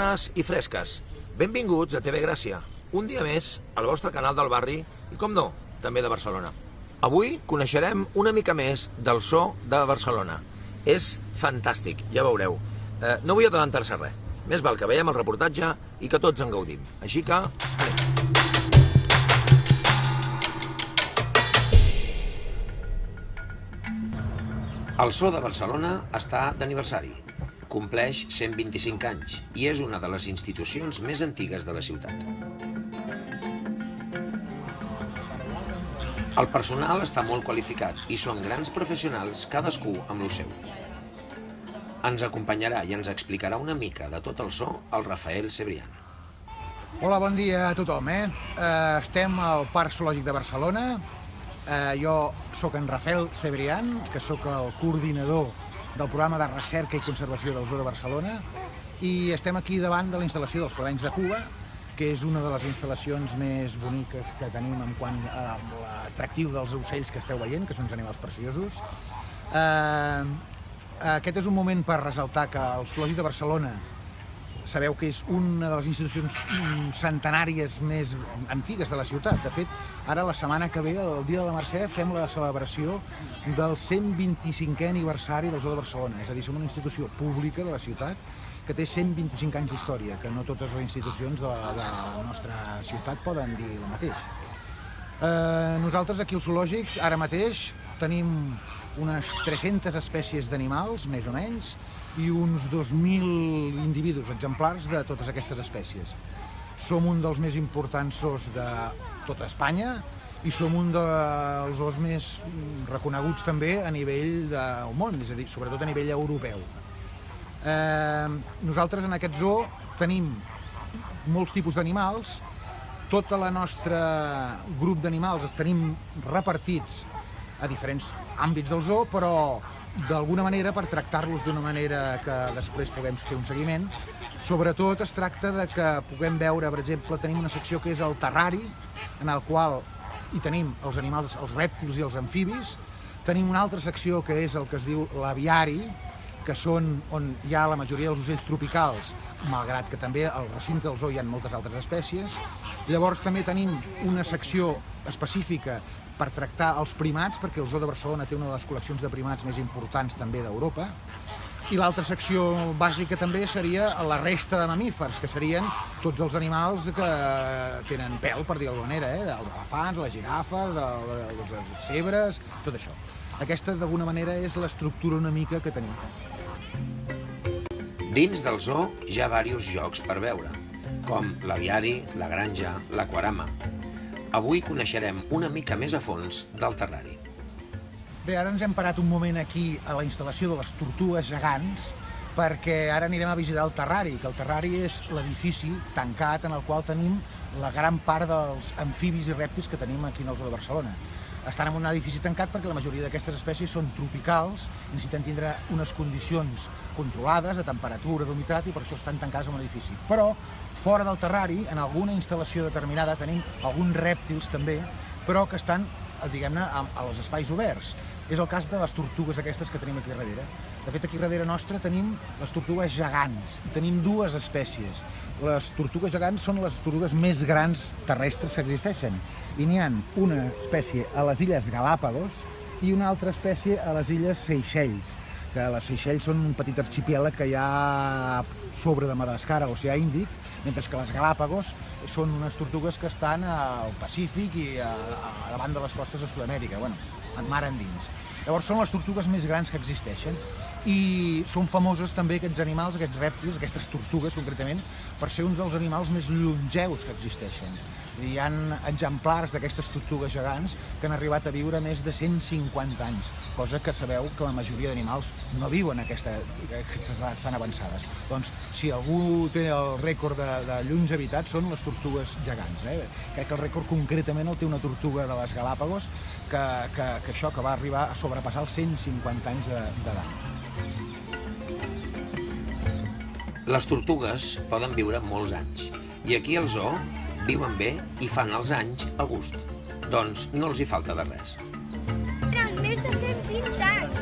bones i fresques. Benvinguts a TV Gràcia, un dia més al vostre canal del barri i, com no, també de Barcelona. Avui coneixerem una mica més del so de Barcelona. És fantàstic, ja veureu. No vull adelantar-se res. Més val que veiem el reportatge i que tots en gaudim. Així que, anem. El so de Barcelona està d'aniversari. Compleix 125 anys i és una de les institucions més antigues de la ciutat. El personal està molt qualificat i són grans professionals, cadascú amb lo seu. Ens acompanyarà i ens explicarà una mica de tot el so el Rafael Cebrián. Hola, bon dia a tothom. Estem al Parc Zoològic de Barcelona. Jo sóc en Rafael Cebrián, que sóc el coordinador del programa de recerca i conservació del Zoo de Barcelona, i estem aquí davant de la instal·lació dels Flamencs de Cuba, que és una de les instal·lacions més boniques que tenim en quant a l'atractiu dels ocells que esteu veient, que són uns animals preciosos. Aquest és un moment per ressaltar que el Zoològic de Barcelona, sabeu que és una de les institucions centenàries més antigues de la ciutat. De fet, ara la setmana que ve, el dia de la Mercè, fem la celebració del 125è aniversari del Zoo de Barcelona. És a dir, som una institució pública de la ciutat que té 125 anys d'història, que no totes les institucions de la nostra ciutat poden dir el mateix. Nosaltres aquí al zoològic, ara mateix, tenim unes 300 espècies d'animals, més o menys, i uns 2.000 individus, exemplars de totes aquestes espècies. Som un dels més importants zoos de tota Espanya i som un dels zoos més reconeguts també a nivell del món, és a dir, sobretot a nivell europeu. Nosaltres en aquest zoo tenim molts tipus d'animals. Tot el nostre grup d'animals els tenim repartits a diferents àmbits del zoo, però d'alguna manera per tractar-los d'una manera que després puguem fer un seguiment. Sobretot es tracta de que puguem veure, per exemple, tenim una secció que és el terrari, en el qual hi tenim els animals, els rèptils i els amfibis. Tenim una altra secció que és el que es diu l'aviari, que són on hi ha la majoria dels ocells tropicals, malgrat que també al recinte del zoo hi ha moltes altres espècies. Llavors també tenim una secció específica per tractar els primats, perquè el Zoo de Barcelona té una de les col·leccions de primats més importants també d'Europa. I l'altra secció bàsica també seria la resta de mamífers, que serien tots els animals que tenen pèl, per dir d'alguna manera, els elefants, les girafes, les zebres, tot això. Aquesta, d'alguna manera, és l'estructura una mica que tenim. Dins del zoo hi ha diversos llocs per veure, com l'aviari, la granja, l'aquarama. Avui coneixerem una mica més a fons del terrari. Bé, ara ens hem parat un moment aquí a la instal·lació de les tortugues gegants, perquè ara anirem a visitar el terrari, que el terrari és l'edifici tancat en el qual tenim la gran part dels amfibis i rèptils que tenim aquí en el Zoo de Barcelona. Estan en un edifici tancat perquè la majoria d'aquestes espècies són tropicals, necessiten tindre unes condicions controlades de temperatura, d'humitat, i per això estan tancades en un edifici. Però fora del terrari, en alguna instal·lació determinada, tenim alguns rèptils també, però que estan, diguem-ne, als espais oberts. És el cas de les tortugues aquestes que tenim aquí darrere. De fet, aquí darrere nostre tenim les tortugues gegants. Tenim dues espècies. Les tortugues gegants són les tortugues més grans terrestres que existeixen. I n'hi ha una espècie a les illes Galàpagos i una altra espècie a les illes Seychelles, que les Seychelles són un petit arxipèlag que hi ha sobre de Madagascar, a l'oceà Índic, mentre que les Galàpagos són unes tortugues que estan al Pacífic i davant de les costes de Sud-amèrica, en mar endins. Llavors són les tortugues més grans que existeixen i són famoses també aquests animals, aquests rèptils, aquestes tortugues concretament, per ser uns dels animals més longeus que existeixen. Hi ha exemplars d'aquestes tortugues gegants que han arribat a viure més de 150 anys, cosa que sabeu que la majoria d'animals no viuen a aquestes edats tan avançades. Doncs si algú té el rècord de longevitat són les tortugues gegants. Crec que el rècord concretament el té una tortuga de les Galàpagos que va arribar a sobrepassar els 150 anys d'edat. Les tortugues poden viure molts anys i aquí al zoo viuen bé i fan els anys a gust. Doncs no els hi falta de res. Tenen més de 120 anys,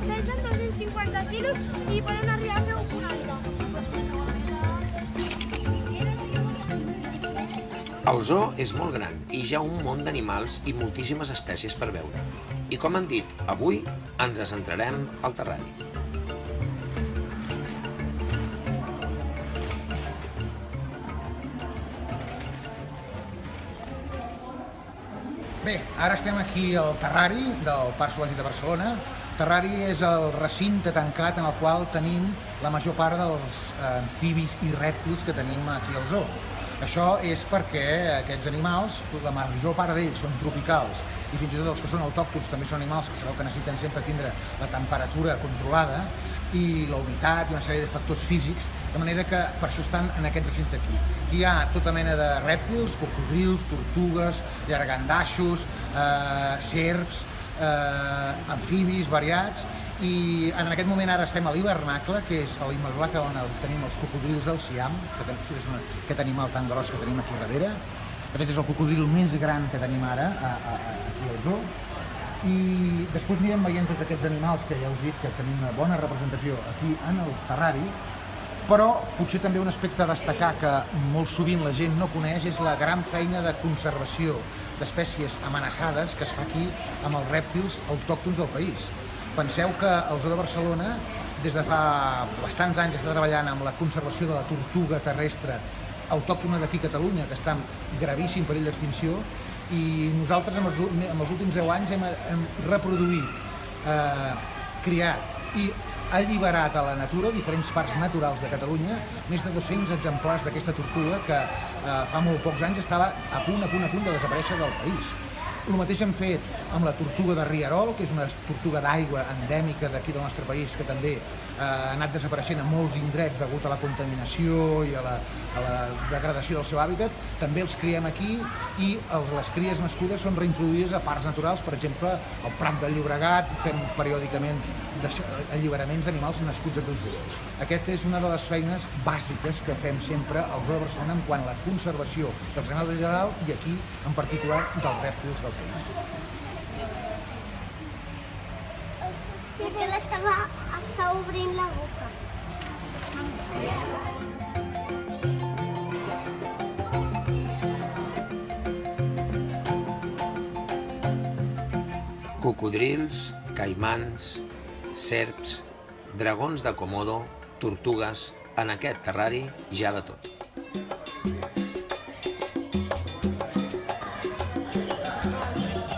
pesen 250 quilos i poden arribar a fer un 40. El zoo és molt gran i hi ha un munt d'animals i moltíssimes espècies per veure. I com han dit, avui ens centrarem al terrari. Bé, ara estem aquí al terrari del Parc Zoològic de Barcelona. El terrari és el recinte tancat en el qual tenim la major part dels amfibis i rèptils que tenim aquí al zoo. Això és perquè aquests animals, la major part d'ells són tropicals i fins i tot els que són autòctons també són animals que sabeu que necessiten sempre tindre la temperatura controlada i la humitat i una sèrie de factors físics, de manera que per això estan en aquest recinte aquí. Aquí hi ha tota mena de rèptils, cocodrils, tortugues, llargandaixos, serps, amfibis variats, i en aquest moment ara estem a l'hivernacle, que és a l'hivernacle on tenim els cocodrils del Siam, que és aquest animal tan gros que tenim aquí darrere. De fet, és el cocodril més gran que tenim ara aquí al zoo. I després anirem veient tots aquests animals que ja us dic que tenim una bona representació aquí en el terrari, però potser també un aspecte a destacar que molt sovint la gent no coneix és la gran feina de conservació d'espècies amenaçades que es fa aquí amb els rèptils autòctons del país. Penseu que el Zoo de Barcelona, des de fa bastants anys, està treballant amb la conservació de la tortuga terrestre autòctona d'aquí a Catalunya, que està en gravíssim perill d'extinció, i nosaltres en els últims 10 anys hem reproduït, criat i alliberat a la natura, diferents parcs naturals de Catalunya, més de 200 exemplars d'aquesta tortuga que fa molt pocs anys estava a punt de desaparèixer del país. El mateix hem fet amb la tortuga de Rierol, que és una tortuga d'aigua endèmica d'aquí del nostre país, que també ha anat desapareixent a molts indrets degut a la contaminació i a la degradació del seu hàbitat. També els criem aquí i les cries nascudes són reintroduïdes a parcs naturals, per exemple, al Prat del Llobregat, fem periòdicament alliberaments d'animals nascuts aquí al zoo. Aquesta és una de les feines bàsiques que fem sempre al Zoo de Barcelona en quant a la conservació dels animals en general i aquí, en particular, dels rèptils del país. Miquel està obrint la boca. Cocodrils, caimans, serps, dragons de Komodo, tortugues, en aquest terrari ja de tot.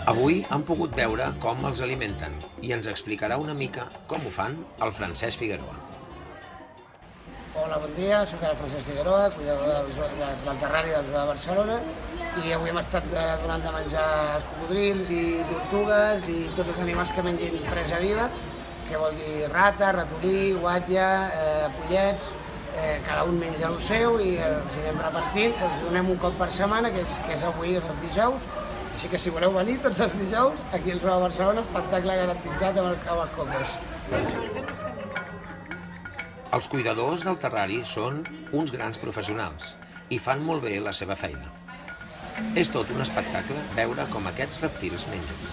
Avui han pogut veure com els alimenten i ens explicarà una mica com ho fan el Francesc Figueroa. Hola, bon dia, soc el Francesc Figueroa, cuidador del terrari del Zoo de Barcelona, i avui hem estat donant de menjar els cocodrils i tortugues i tots els animals que mengin presa viva, que vol dir rata, ratolí, guatlla, pollets, cada un menja el seu i els anem repartint, els donem un cop per setmana, que és avui, els dijous, així que si voleu venir tots els dijous, aquí al Zoo de Barcelona, espectacle garantitzat amb els cocos. Els cuidadors del terrari són uns grans professionals i fan molt bé la seva feina. És tot un espectacle veure com aquests rèptils mengen.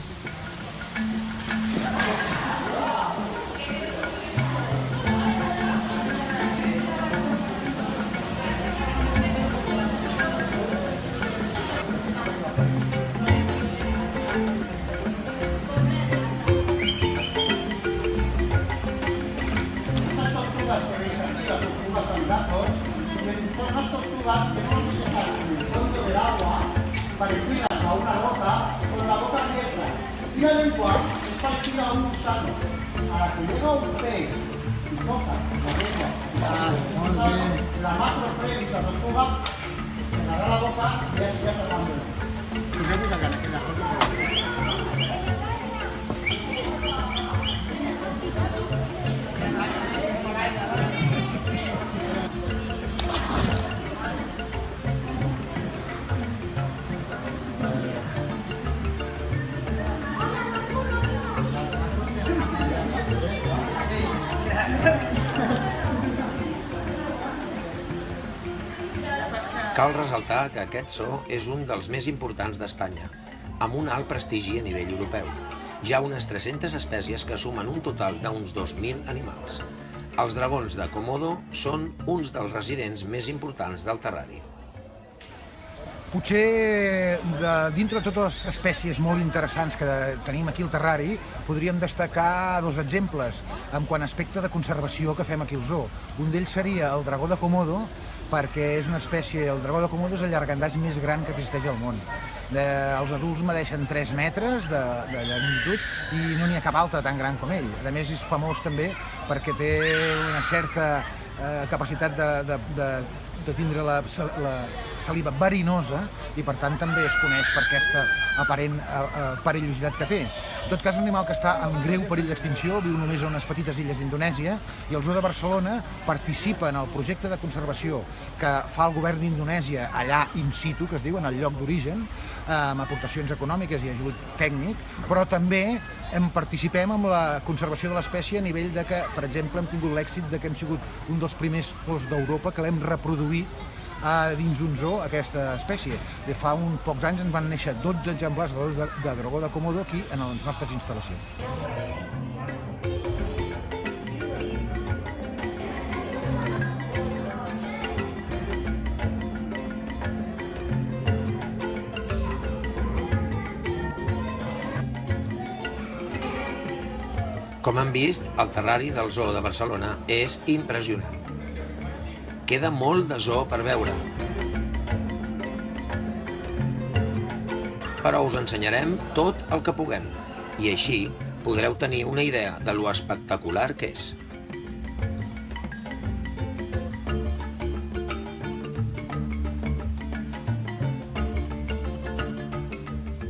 Parecidas a una gota, con la gota abierta, y la lengua es parecida a un gusano. A la que llega un pez y toca la lengua, la macro pez y la tortuga, cerrará la boca y ya se va tocando. Cal ressaltar que aquest zoo és un dels més importants d'Espanya, amb un alt prestigi a nivell europeu. Hi ha unes 300 espècies que sumen un total d'uns 2.000 animals. Els dragons de Komodo són uns dels residents més importants del terrari. Potser, dintre de totes les espècies molt interessants que tenim aquí al terrari, podríem destacar dos exemples en quant a aspecte de conservació que fem aquí al zoo. Un d'ells seria el dragó de Komodo, perquè és una espècie, el dragó de Komodo és el llargandats més gran que existeix al món. Els adults medeixen 3 metres de longitud i no n'hi ha cap altre tan gran com ell. A més, és famós també perquè té una certa capacitat de tindre la saliva verinosa i per tant també es coneix per aquesta aparent perillositat que té. En tot cas, és un animal que està en greu perill d'extinció, viu només a unes petites illes d'Indonèsia i el Zoo de Barcelona participa en el projecte de conservació que fa el govern d'Indonèsia allà in situ, que es diu, en el lloc d'origen, amb aportacions econòmiques i ajut tècnic, però també participem en la conservació de l'espècie a nivell de que, per exemple, hem tingut l'èxit de que hem sigut un dels primers zoos d'Europa que l'hem reproduït dins d'un zoo, aquesta espècie. Fa uns pocs anys ens van néixer 12 exemplars de dragó de Komodo aquí en les nostres instal·lacions. Com han vist, el terrari del Zoo de Barcelona és impressionant. Queda molt de zoo per veure. Però us ensenyarem tot el que puguem i així podreu tenir una idea de lo espectacular que és.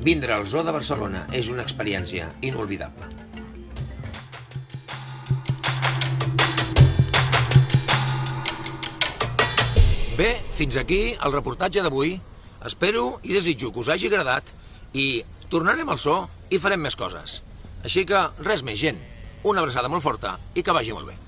Vindre al Zoo de Barcelona és una experiència inolvidable. Bé, fins aquí el reportatge d'avui. Espero i desitjo que us hagi agradat i tornarem al zoo i farem més coses. Així que res més, gent. Una abraçada molt forta i que vagi molt bé.